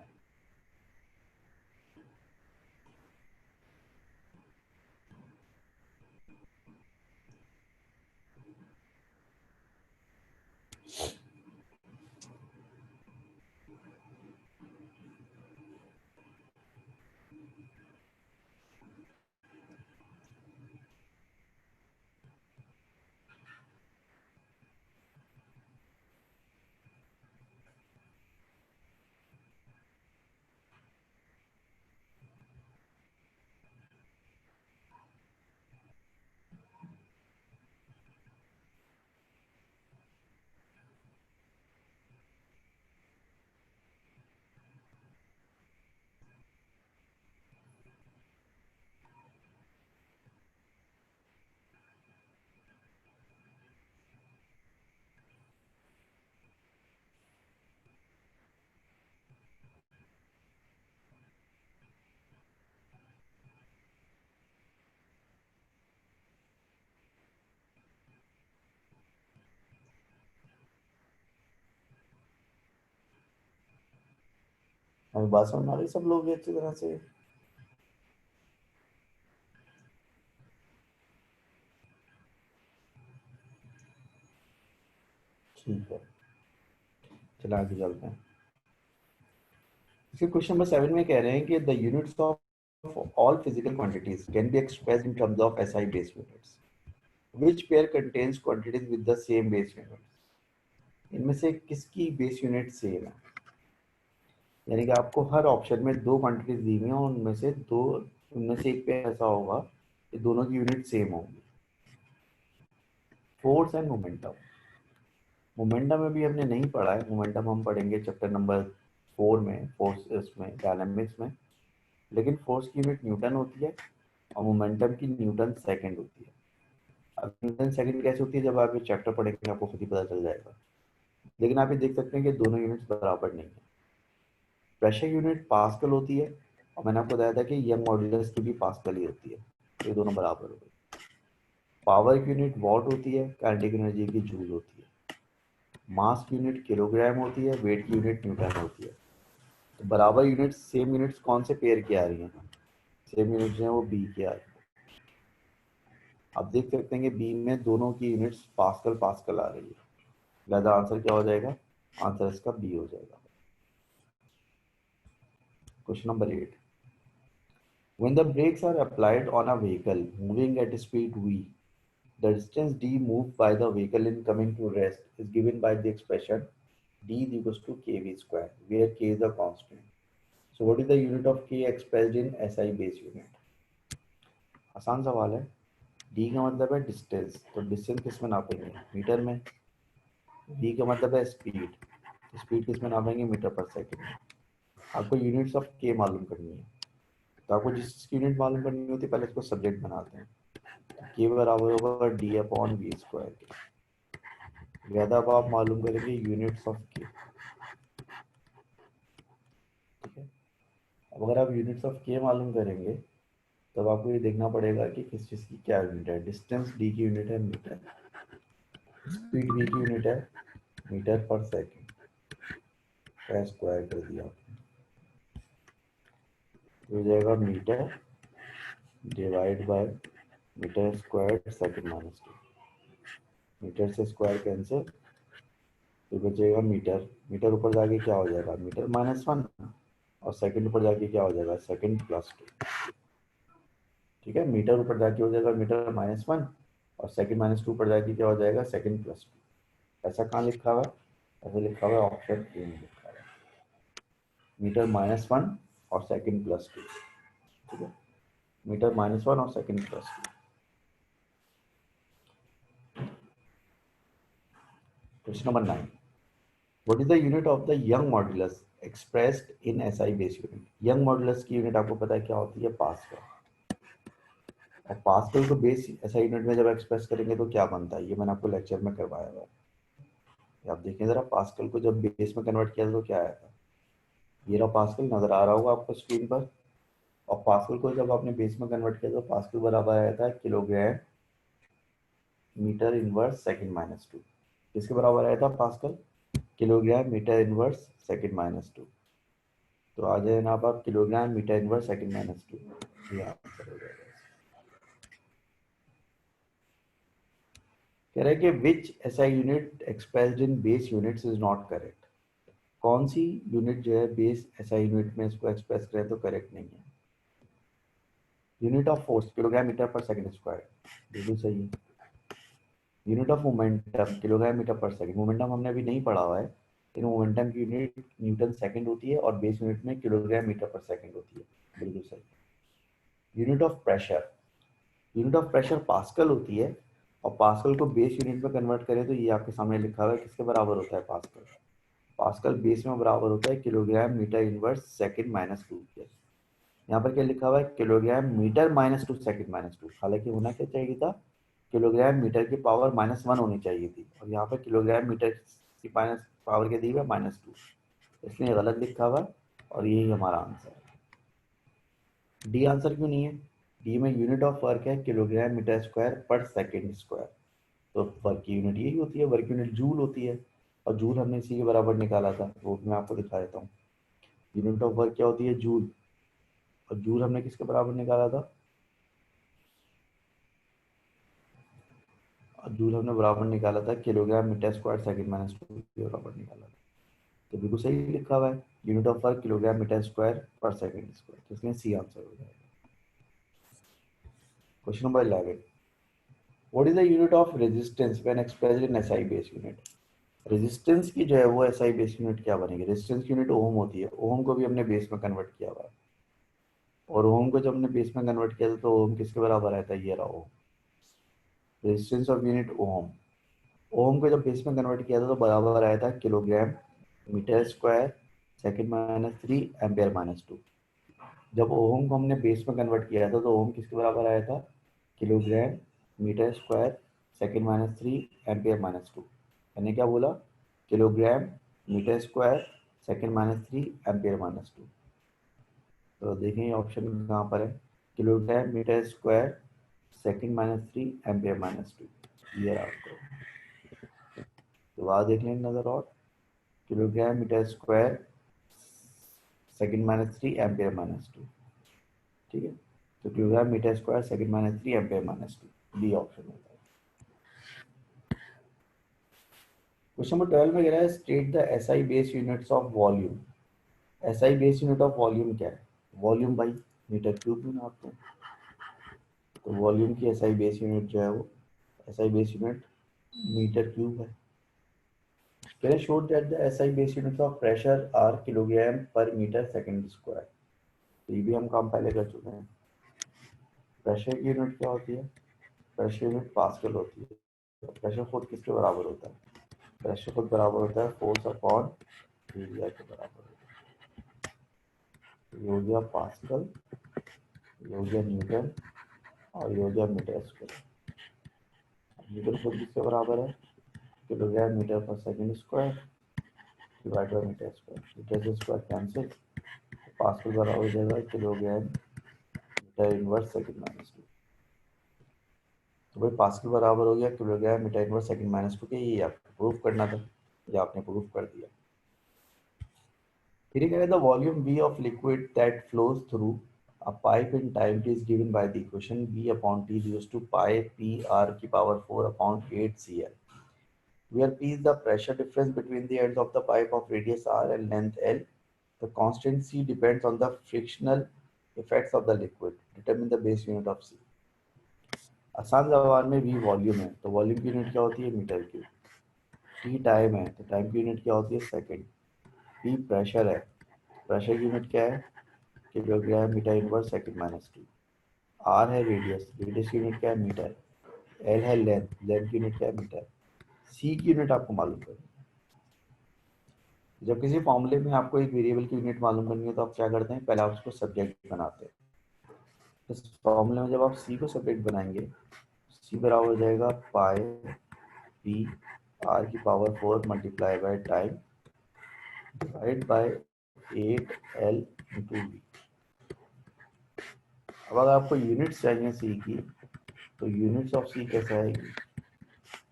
हमें बात समझ में आ रही सब लोग भी अच्छी तरह से। ठीक है, चला आगे चलते हैं। इसके क्वेश्चन नंबर 7 में कह रहे हैं कि the units of all physical quantities can be expressed in terms of SI base units, which pair contains quantities with the same base unit. इनमें से किसकी बेस यूनिट सेम है, यानी कि आपको हर ऑप्शन में दो क्वांटिटीज दी हुई हैं, उनमें से दो, उनमें से एक पे ऐसा होगा कि दोनों की यूनिट सेम होगी। Force and momentum. मोमेंटम में भी हमने नहीं पढ़ा है, मोमेंटम हम पढ़ेंगे चैप्टर नंबर 4 में, फोर्स इसमें डायनामिक्स में। लेकिन फोर्स की यूनिट न्यूटन होती है और मोमेंटम की न्यूटन सेकंड होती है। अब न्यूटन सेकंड कैसे होती है, जब आप ये चैप्टर पढ़ेंगे आपको खुद ही पता चल जाएगा। लेकिन आप ये देख सकते हैं कि दोनों यूनिट्स बराबर नहीं है। प्रेशर यूनिट पास्कल होती है, और मैंने आपको बताया था कि यंग मॉड्यूलस की भी पास्कल ही होती है, तो ये दोनों बराबर हो गए। पावर की यूनिट वॉट होती है, काइनेटिक एनर्जी की जूल होती है। मास की यूनिट किलोग्राम होती है, वेट की यूनिट न्यूटन होती है। तो बराबर यूनिट्स, सेम यूनिट्स कौन से पेयर की आ रही हैं, सेम यूनिट्स हैं वो बी की आ रही है। आप देख सकते हैं कि बी में दोनों की यूनिट्स पास्कल पास्कल आ रही है, लिहाजा आंसर क्या हो जाएगा, आंसर इसका बी हो जाएगा। Question number 8. When the brakes are applied on a vehicle moving at speed v, the distance d moved by the vehicle in coming to rest is given by the expression d is equals to kv square, where k is a constant. So what is the unit of k expressed in SI base unit? आसान सवाल है. d का मतलब है distance, तो distance किस में नापेंगे? Metre में. v का मतलब है स्पीड, तो स्पीड किस में नापेंगे? मीटर पर सेकंड. आपको यूनिट्स ऑफ k मालूम करनी है, तो आपको जिस चीज़ की यूनिट मालूम करनी होती है पहले इसको सब्जेक्ट बनाते हैं. k बराबर होगा d अपॉन वी स्क्वायर के. ज्यादा अब आप मालूम करेंगे यूनिट्स ऑफ k. ठीक है. अब अगर आप यूनिट्स ऑफ k मालूम करेंगे तब आपको ये देखना पड़ेगा कि किस चीज़ की क्या यूनिट है. डिस्टेंस d की यूनिट है मीटर, स्पीड v की यूनिट है मीटर पर सेकेंड, का स्क्वायर कर दिया तो हो जाएगा metre divide by metre square second minus 2. Metre से स्क्वायर कैंसिल, तो बचेगा मीटर. मीटर ऊपर जाके क्या हो जाएगा? मीटर -1, और सेकंड ऊपर जाके क्या हो जाएगा? सेकंड +2. ठीक है. मीटर ऊपर जाके हो जाएगा मीटर -1, और सेकंड -2 ऊपर जाके क्या हो जाएगा? सेकंड +2. ऐसा कहाँ लिखा हुआ है? ऐसा लिखा हुआ है ऑप्शन ए में लिखा हुआ है, मीटर -1 और सेकंड +2. ठीक है. मीटर -1 और second +2. Question number 9. What is the unit of the Young modulus expressed in SI base unit? Young modulus की यूनिट आपको पता है क्या होती है? पास्कल. और पास्कल को बेस SI यूनिट में जब एक्सप्रेस करेंगे तो क्या बनता है? ये मैंने आपको लेक्चर में करवाया हुआ है. आप देखें जरा, पास्कल को जब बेस में कन्वर्ट किया तो क्या आया था? ये रहा पास्कल, नजर आ रहा होगा आपको स्क्रीन पर. और पास्कल को जब आपने बेस में कन्वर्ट किया तो पास्कल बराबर आया था किलोग्राम मीटर इनवर्स सेकंड -2. किसके बराबर आया था pascal? Kilogram metre inverse second -2. तो आ जाए ना आप किलोग्राम मीटर इनवर्स सेकंड -2. ये आंसर हो जाएगा. कह रहे हैं कि विच SI unit expressed in base units is not correct. कौन सी यूनिट जो है बेस SI यूनिट में इसको एक्सप्रेस करें तो करेक्ट नहीं है? Unit of force kilogram metre पर सेकंड स्क्वायर, बिल्कुल सही है. Unit of momentum kilogram metre पर सेकंड. मोमेंटम हमने अभी नहीं पढ़ा हुआ है, लेकिन मोमेंटम की यूनिट न्यूटन सेकंड होती है और बेस यूनिट में किलोग्राम मीटर पर सेकंड होती है. बिल्कुल सही. Unit of pressure, unit of pressure pascal होती है, और पास्कल को बेस यूनिट में कन्वर्ट करें तो ये आपके सामने लिखा हुआ है किसके बराबर होता है? पास्कल. पास्कल बेस में बराबर होता है किलोग्राम मीटर इनवर्स सेकंड -2 के. यहाँ पर क्या लिखा हुआ है? Kilogram metre -2 second -2. हालांकि होना क्या चाहिए था? किलोग्राम मीटर की पावर -1 होनी चाहिए थी, और यहाँ पर किलोग्राम मीटर की पावर के दी हुई है -2, इसलिए गलत लिखा हुआ है, और यही हमारा आंसर है. डी आंसर क्यों नहीं है? डी में यूनिट ऑफ वर्क है किलोग्राम मीटर स्क्वायर पर सेकंड स्क्वायर. तो वर्क की यूनिट यही होती है, वर्क यूनिट जूल होती है, और जूल हमने इसी के बराबर निकाला था, वो मैं आपको दिखा देता हूँ. यूनिट ऑफ वर्क क्या होती है? जूल. और जूल हमने किसके बराबर निकाला था? और जूल हमने बराबर निकाला था किलोग्राम मीटर स्क्वायर सेकंड -2 के बराबर निकाला था. तो बिल्कुल सही लिखा हुआ है, unit of work kilogram metre square पर सेकंड स्क्वायर, तो इसमें सी आंसर हो जाएगा. Question number 11. What is the unit of resistance when expressed in SI base unit? Resistance की जो है वो SI बेस यूनिट क्या बनेगी? रेजिस्टेंस की यूनिट ओम होती है. ओम को भी हमने बेस में कन्वर्ट किया हुआ है, और ओम को जब हमने बेस में कन्वर्ट किया था तो ओम किसके बराबर आया था? ये रहा ohm. Resistance of unit ohm. Ohm को जब बेस में कन्वर्ट किया था तो बराबर आया था kilogram metre square second -3 ampere -2. जब ओम को हमने बेस में कन्वर्ट किया था तो ओम किसके बराबर आया था? Kilogram metre square second -3 ampere -2. मैंने क्या बोला? Kilogram metre square second -3 ampere -2. तो देखें ऑप्शन कहाँ पर है? Kilogram metre square second -3 ampere -2. ये आपको तो वहाँ देख लें नजर, और kilogram metre square second -3 ampere -2. ठीक है. तो kilogram metre square second -3 ampere -2, B option होता है. क्वेश्चन नंबर 12 में कह रहा है state the SI base units of volume. SI base unit of volume क्या है? वॉल्यूम बाई मीटर क्यूब में नापते हैं, तो वॉल्यूम की एसआई बेस यूनिट जो है वो SI base unit metre cube है। Can I show that the SI base units of pressure are kilogram per meter second square? तो ये भी हम काम पहले कर चुके हैं। प्रेशर की यूनिट क्या होती है? प्रेशर यूनिट पास्कल होती है। तो प्रेशर खुद किसके बराबर होता है? प्रेशर खुद बराबर होता है फोर्स अपॉन एरिया के बराबर होता है। ये हो गया पास्कल, ये हो गया न्यूटन और ये हो गया मीटर स्क्वायर। न्यूटन खुद किसके बराबर है? किलोग्राम मीटर पर second square divide by metre square. Metre से स्क्वायर कैंसिल, पास्कल बराबर हो जाएगा kilogram metre inverse second minus 2। तो भाई पास्कल बराबर हो गया kilogram metre inverse second minus 2 के। ये आपको प्रूव करना था, ये आपने प्रूव कर दिया। फिर कह रहे the volume V of liquid that flows through a pipe in time is given by the equation V upon T raised to pi P R की power 4 upon 8 CL, where P is the pressure difference between the ends of the pipe of radius R and length L. The constant C depends on the frictional effects of the liquid. Determine the base unit of C. आसान जबान में V volume है, तो volume की unit क्या होती है? Metre cube. T time है, तो टाइम की यूनिट क्या होती है? सेकंड। P प्रेशर है, प्रेशर की यूनिट क्या है? Kilogram metre inverse second minus 2। R है रेडियस, रेडियस की यूनिट क्या है? मीटर। L है लेंथ, लेंथ की यूनिट क्या है? मीटर। C की यूनिट आपको मालूम करनी है। जब किसी फॉर्मूले में आपको एक वेरिएबल की यूनिट मालूम करनी है तो आप क्या करते हैं? पहले आप उसको सब्जेक्ट बनाते हैं। इस फॉर्मूले में जब आप C को सब्जेक्ट बनाएंगे, C बराबर हो जाएगा पाई P R की power 4 multiply by time divide by 8L into V। अब अगर आपको यूनिट्स चाहिए C की, तो यूनिट्स ऑफ C कैसे आएगी?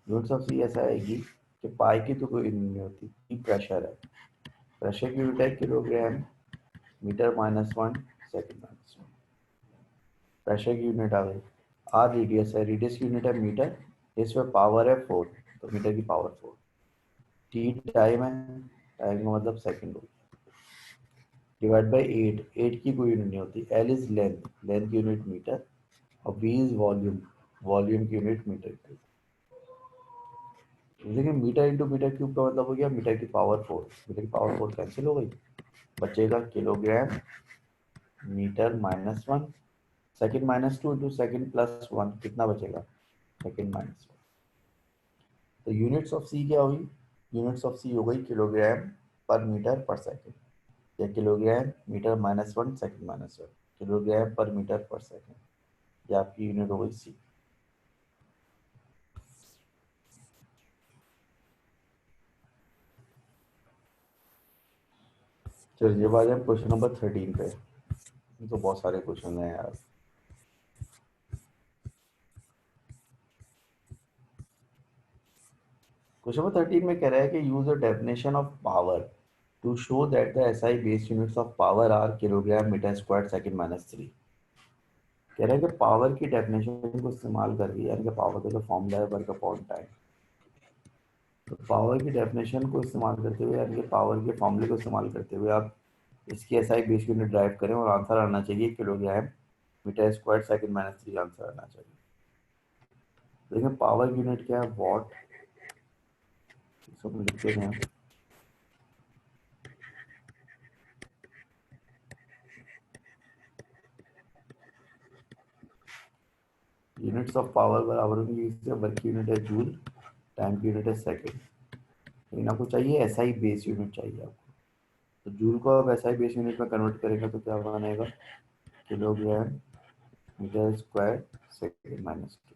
यूनिट्स ऑफ C ऐसा आएगी कि पाई की तो कोई यूनिट नहीं होती, P प्रेशर है, प्रेशर की यूनिट है kilogram metre minus 1 second minus 1। Pressure की यूनिट आ गई। R रेडियस है, रेडियस की यूनिट है मीटर, इसमें पावर है 4, तो मीटर की पावर 4। T टाइम है, टाइम का मतलब सेकंड हो, डिवाइड बाय 8, 8 की कोई यूनिट नहीं होती। L इज लेंथ, लेंथ की यूनिट मीटर, और V इज वॉल्यूम, वॉल्यूम की यूनिट मीटर क्यूब। देखिए मीटर इंटू मीटर क्यूब का मतलब हो गया मीटर की पावर 4, मीटर की पावर 4 कैंसिल हो गई, बचेगा kilogram metre minus 1 second minus 2 into second plus 1, कितना बचेगा? Second minus 1। तो यूनिट्स ऑफ सी क्या हुई? यूनिट्स ऑफ सी हो गई किलोग्राम पर मीटर पर सेकंड, या kilogram metre minus 1 second minus 1, kilogram per metre पर सेकंड, ये आपकी यूनिट हो गई सी। चलिए अब आ जाए क्वेश्चन नंबर 13 पे। तो बहुत सारे क्वेश्चन हैं यार। क्वेश्चन नंबर 13 में कह रहा है कि use a definition of power to show that the SI base units of power are kilogram metre square second minus 3। कह रहा है कि पावर की डेफिनेशन को इस्तेमाल करके, यानी कि पावर का जो फॉर्मूला है वर्क अपॉन टाइम, तो पावर की डेफिनेशन को इस्तेमाल करते हुए, यानी कि पावर के फॉर्मूले को इस्तेमाल करते हुए आप इसकी एसआई बेस यूनिट ड्राइव करें और आंसर आना चाहिए kilogram metre square second minus 3 answer आना चाहिए। देखिए पावर की यूनिट क्या है? वॉट। सब लिखते हैं। यूनिट्स ऑफ पावर बराबर होंगी, इससे वर्क की यूनिट है जूल, टाइम की यूनिट है सेकंड, लेकिन आपको चाहिए एसआई बेस यूनिट चाहिए आपको। तो जूल को आप एसआई बेस यूनिट में कन्वर्ट करेंगे तो क्या बनेगा? Kilogram metre square second minus 2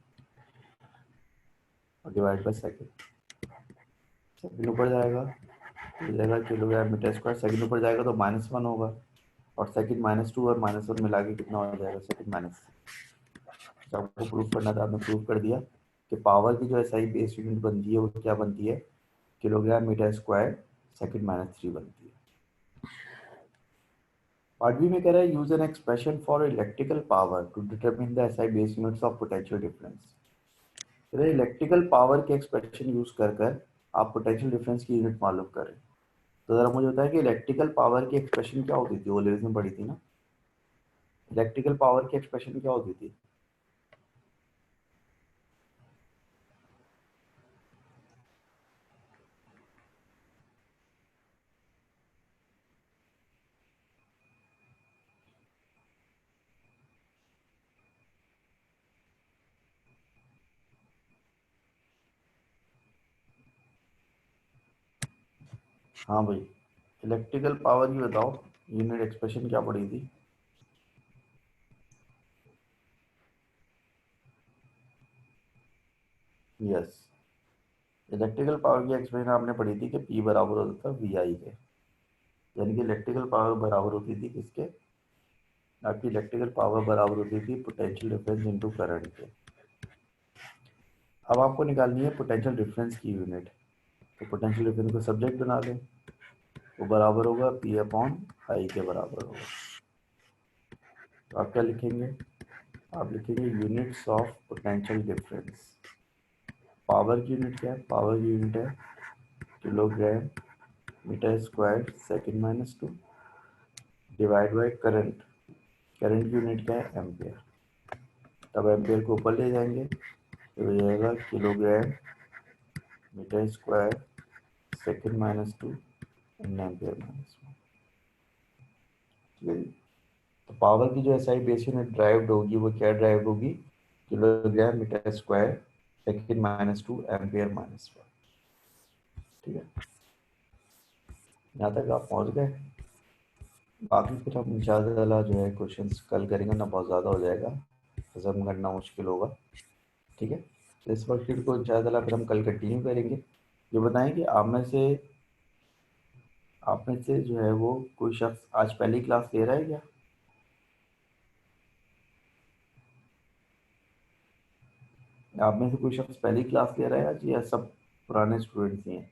और डिवाइड बाय सेकंड। सेकंड ऊपर जाएगा तो जाएगा किलोग्राम मीटर स्क्वायर, सेकंड ऊपर जाएगा तो माइनस 1 होगा, और सेकंड माइनस 2 और माइनस 1 मिला के कितना हो जाएगा? Second minus. जब आपको प्रूफ करना था आपने प्रूफ कर दिया कि पावर की जो एसआई बेस यूनिट बनती है वो क्या बनती है? Kilogram metre square second minus 3 बनती है। पार्ट बी में कह रहा है use an expression for electrical power to determine the SI base units of potential difference. कह रहा है इलेक्ट्रिकल पावर के एक्सप्रेशन यूज कर कर आप पोटेंशियल डिफरेंस की यूनिट मालूम करें। तो ज़रा मुझे बताया कि इलेक्ट्रिकल पावर की एक्सप्रेशन क्या होती थी, वो लेवल्स में पढ़ी थी ना, इलेक्ट्रिकल पावर की एक्सप्रेशन क्या होती थी? हाँ भाई, इलेक्ट्रिकल पावर की बताओ, यूनिट एक्सप्रेशन क्या पड़ी थी? यस, इलेक्ट्रिकल पावर की एक्सप्रेशन आपने पढ़ी थी कि P बराबर होता था VI के, यानी कि इलेक्ट्रिकल पावर बराबर होती थी किसके? आपकी इलेक्ट्रिकल पावर बराबर होती थी पोटेंशियल डिफरेंस इनटू करंट के। अब आपको निकालनी है पोटेंशियल डिफरेंस की यूनिट, तो पोटेंशियल डिफरेंस को सब्जेक्ट बना लें, वो बराबर होगा P अपॉन I के बराबर होगा। तो आप क्या लिखेंगे? आप लिखेंगे units of potential difference. Power की यूनिट क्या है? पावर की यूनिट है kilogram metre square second minus 2 divide by current. Current की यूनिट क्या है? एम्पियर। तब एम्पियर को ऊपर ले जाएंगे तो हो जाएगा kilogram metre square second minus 2 in ampere minus 1। ठीक है जी। तो पावर की जो एसआई बेस यूनिट ड्राइव्ड होगी वो क्या ड्राइव होगी? Kilogram metre square second minus 2 ampere minus 1। ठीक है, यहाँ तक आप पहुँच गए। बाकी फिर हम इंशाअल्लाह जो है क्वेश्चंस कल करेंगे ना, बहुत ज़्यादा हो जाएगा, हजम करना मुश्किल होगा। ठीक है, तो इस वर्कशीट को इंशाअल्लाह फिर हम कल कंटिन्यू करेंगे। ये बताएं कि आप में से जो है वो कोई शख्स आज पहली क्लास ले रहा है क्या? आप में से कोई शख्स पहली क्लास ले रहा है आज, या सब पुराने स्टूडेंट्स ही हैं?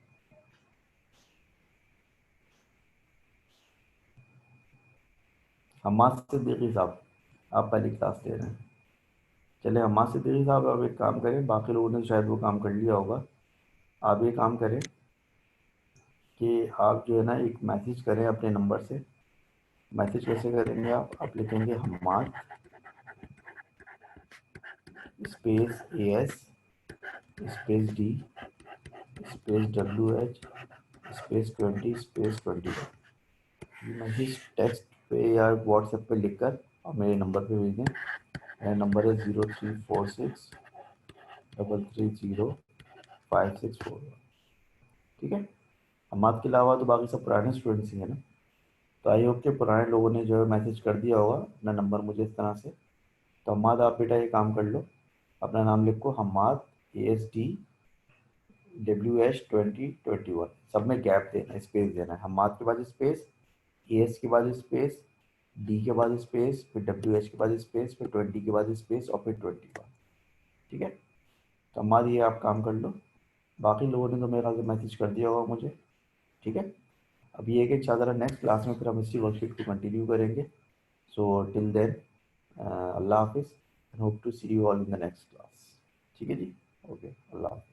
हमाद सिद्दीकी साहब, आप पहली क्लास ले रहे हैं। चले हमाद सिद्दीकी साहब, आप एक काम करें, बाकी लोगों ने शायद वो काम कर लिया होगा, आप ये काम करें कि आप जो है ना एक मैसेज करें अपने नंबर से। मैसेज कैसे करेंगे? आप लिखेंगे Hammad space AS space D space WH space 20 space 21। Message text पे या व्हाट्सएप पे लिखकर और मेरे नंबर पे भेज दें। मेरा नंबर है 0346330564। ठीक है, हमाद के अलावा तो बाकी सब पुराने स्टूडेंट्स ही हैं ना, तो आई होप के पुराने लोगों ने जो है मैसेज कर दिया होगा अपना नंबर मुझे इस तरह से। तो हमाद आप बेटा ये काम कर लो, अपना नाम लिखो हमाद ASD WH2021, सब में गैप देना है, स्पेस देना है। हमाद के बाद स्पेस, AS के बाद स्पेस, D के बाद स्पेस, फिर WH के बाद स्पेस, फिर 20 के बाद स्पेस और फिर 21। ठीक है, तो हमाद ये आप काम कर लो। बाकी लोगों ने तो मेरे ख्याल से मैसेज कर दिया होगा मुझे। ठीक है, अब ये है कि इंशाअल्लाह नेक्स्ट क्लास में फिर हम इसी वर्कशीट को कंटिन्यू करेंगे। सो टिल देन अल्लाह हाफिज़, hope to see you all in the next class. ठीक है जी, ओके, अल्लाह हाफिज़।